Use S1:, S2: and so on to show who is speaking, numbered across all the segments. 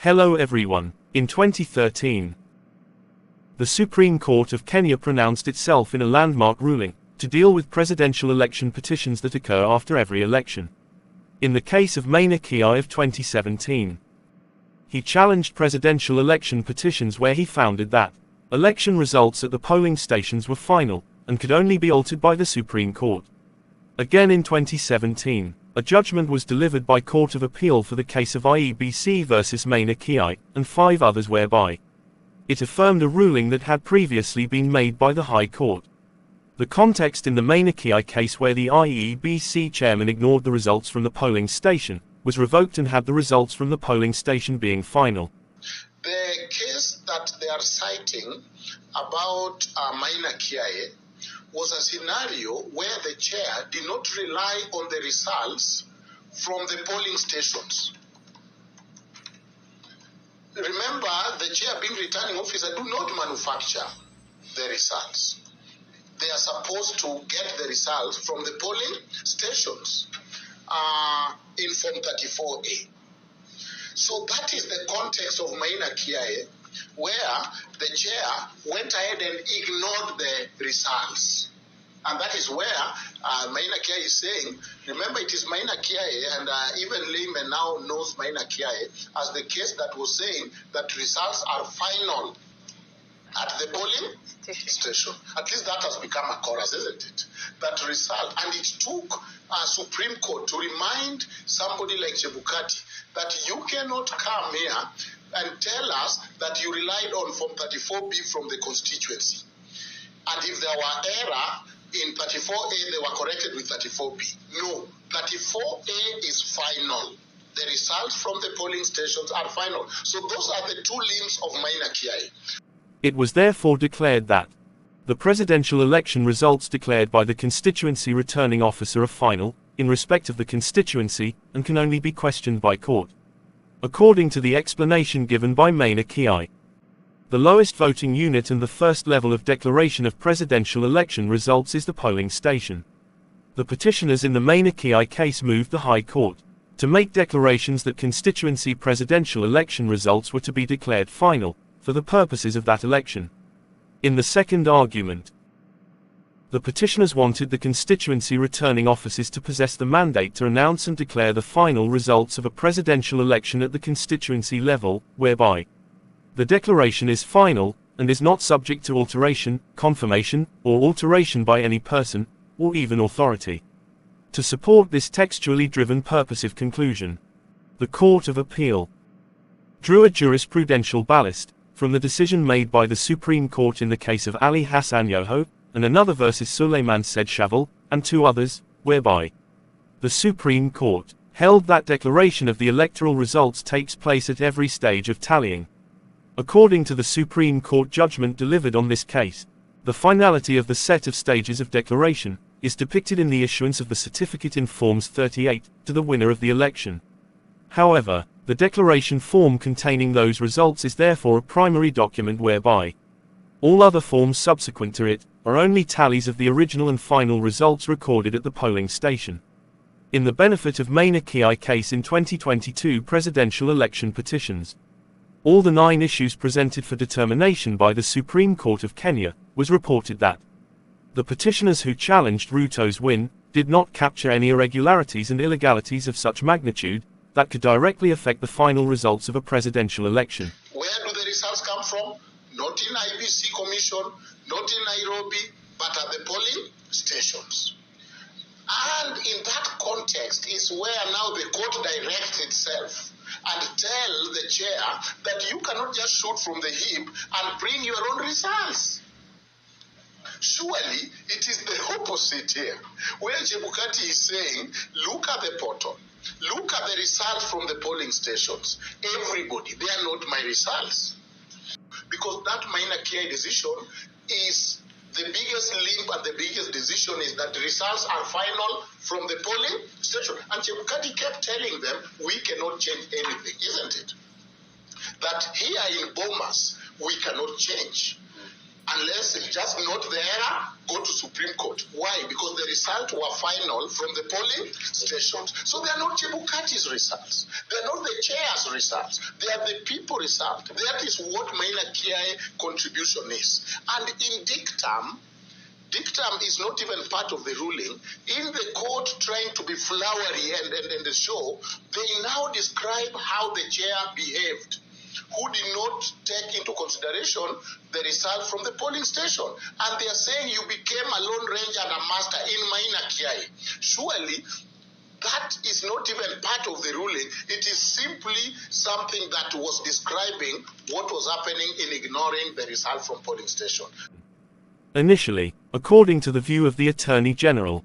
S1: Hello everyone. In 2013, the Supreme Court of Kenya pronounced itself in a landmark ruling to deal with presidential election petitions that occur after every election. In the case of Maina Kiai of 2017, he challenged presidential election petitions where he found that election results at the polling stations were final and could only be altered by the Supreme Court. Again in 2017, a judgment was delivered by Court of Appeal for the case of IEBC versus Maina Kiai and 5 others whereby it affirmed a ruling that had previously been made by the High Court. The context in the Maina Kiai case where the IEBC chairman ignored the results from the polling station was revoked and had the results from the polling station being final.
S2: The case that they are citing about Maina Kiai was a scenario where the chair did not rely on the results from the polling stations. Remember, the chair being returning officer do not manufacture the results. They are supposed to get the results from the polling stations in Form 34A. So that is the context of Maina Kiai, where the chair went ahead and ignored the results. And that is where Maina Kiai is saying, remember it is Maina Kiai, and even laymen now knows Maina Kiai as the case that was saying that results are final at the polling station. At least that has become a chorus, isn't it? That result. And it took Supreme Court to remind somebody like Chebukati that you cannot come here and tell us that you relied on Form 34B from the constituency. And if there were error in 34A, they were corrected with 34B. No, 34A is final. The results from the polling stations are final. So those are the 2 limbs of Maina Kiai.
S1: It was therefore declared that the presidential election results declared by the constituency returning officer are final, in respect of the constituency, and can only be questioned by court. According to the explanation given by Maina Kiai, the lowest voting unit and the first level of declaration of presidential election results is the polling station. The petitioners in the Maina Kiai case moved the High Court to make declarations that constituency presidential election results were to be declared final for the purposes of that election. In the second argument, the petitioners wanted the constituency returning officers to possess the mandate to announce and declare the final results of a presidential election at the constituency level, whereby the declaration is final, and is not subject to alteration, confirmation, or alteration by any person, or even authority. To support this textually driven purposive conclusion, the Court of Appeal drew a jurisprudential ballast from the decision made by the Supreme Court in the case of Ali Hassan Yoho, and another versus Suleiman Said Shavel, and 2 others, whereby the Supreme Court held that declaration of the electoral results takes place at every stage of tallying. According to the Supreme Court judgment delivered on this case, the finality of the set of stages of declaration is depicted in the issuance of the certificate in Forms 38 to the winner of the election. However, the declaration form containing those results is therefore a primary document whereby all other forms subsequent to it are only tallies of the original and final results recorded at the polling station. In the benefit of Maina Kiai case in 2022 presidential election petitions, all the 9 issues presented for determination by the Supreme Court of Kenya was reported that the petitioners who challenged Ruto's win did not capture any irregularities and illegalities of such magnitude that could directly affect the final results of a presidential election.
S2: Where do the results come from? Not in IBC Commission, not in Nairobi, but at the polling stations. And in that context is where now the court directs itself and tell the chair that you cannot just shoot from the hip and bring your own results. Surely it is the opposite here, where Chebukati is saying, look at the portal, look at the results from the polling stations. Everybody, they are not my results. Because that Maina Kiai decision is the biggest limb and the biggest decision is that the results are final from the polling station. And Chebukati kept telling them, we cannot change anything, isn't it? That here in Bomas, we cannot change. Unless it's just not the error, go to Supreme Court. Why? Because the results were final from the polling stations. So they are not Chebukati's results. They are not the chair's results. They are the people results. That is what Maina Kiai contribution is. And in dictum is not even part of the ruling. In the court trying to be flowery and show, they now describe how the chair behaved, who did not take into consideration the result from the polling station. And they are saying you became a lone ranger and a master in Maina Kiai. Surely, that is not even part of the ruling. It is simply something that was describing what was happening in ignoring the result from polling station.
S1: Initially, according to the view of the Attorney General,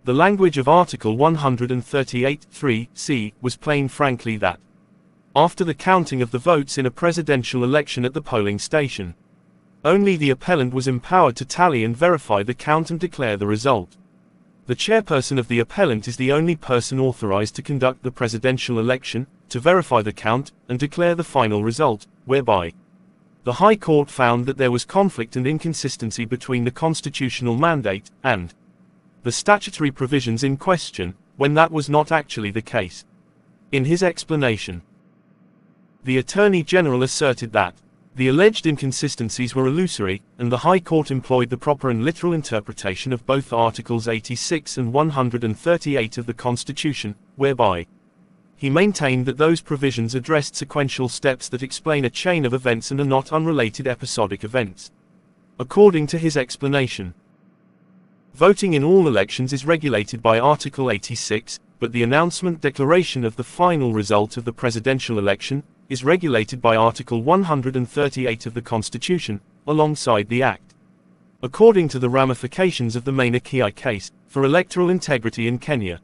S1: the language of Article 138(3)(c) was plain frankly that, after the counting of the votes in a presidential election at the polling station, only the appellant was empowered to tally and verify the count and declare the result. The chairperson of the appellant is the only person authorized to conduct the presidential election, to verify the count, and declare the final result, whereby the High Court found that there was conflict and inconsistency between the constitutional mandate and the statutory provisions in question, when that was not actually the case. In his explanation, the Attorney General asserted that the alleged inconsistencies were illusory, and the High Court employed the proper and literal interpretation of both Articles 86 and 138 of the Constitution, whereby he maintained that those provisions addressed sequential steps that explain a chain of events and are not unrelated episodic events. According to his explanation, voting in all elections is regulated by Article 86, but the announcement declaration of the final result of the presidential election is regulated by Article 138 of the Constitution, alongside the Act. According to the ramifications of the Maina Kiai case, for electoral integrity in Kenya,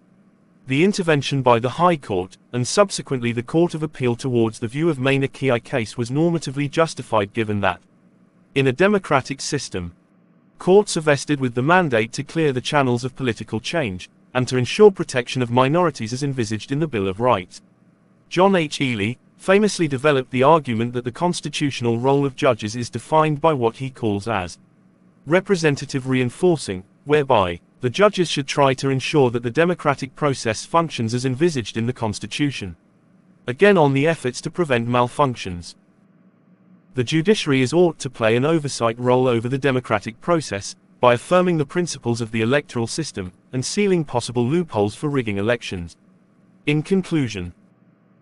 S1: the intervention by the High Court, and subsequently the Court of Appeal towards the view of Maina Kiai case was normatively justified given that, in a democratic system, courts are vested with the mandate to clear the channels of political change, and to ensure protection of minorities as envisaged in the Bill of Rights. John H. Ely famously developed the argument that the constitutional role of judges is defined by what he calls as representative reinforcing, whereby the judges should try to ensure that the democratic process functions as envisaged in the Constitution. Again on the efforts to prevent malfunctions. The judiciary is ought to play an oversight role over the democratic process, by affirming the principles of the electoral system, and sealing possible loopholes for rigging elections. In conclusion,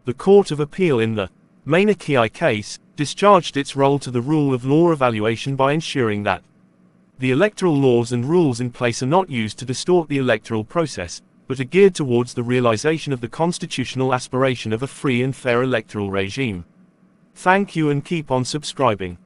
S1: the Court of Appeal in the Maina Kiai case discharged its role to the rule of law evaluation by ensuring that the electoral laws and rules in place are not used to distort the electoral process, but are geared towards the realization of the constitutional aspiration of a free and fair electoral regime. Thank you and keep on subscribing.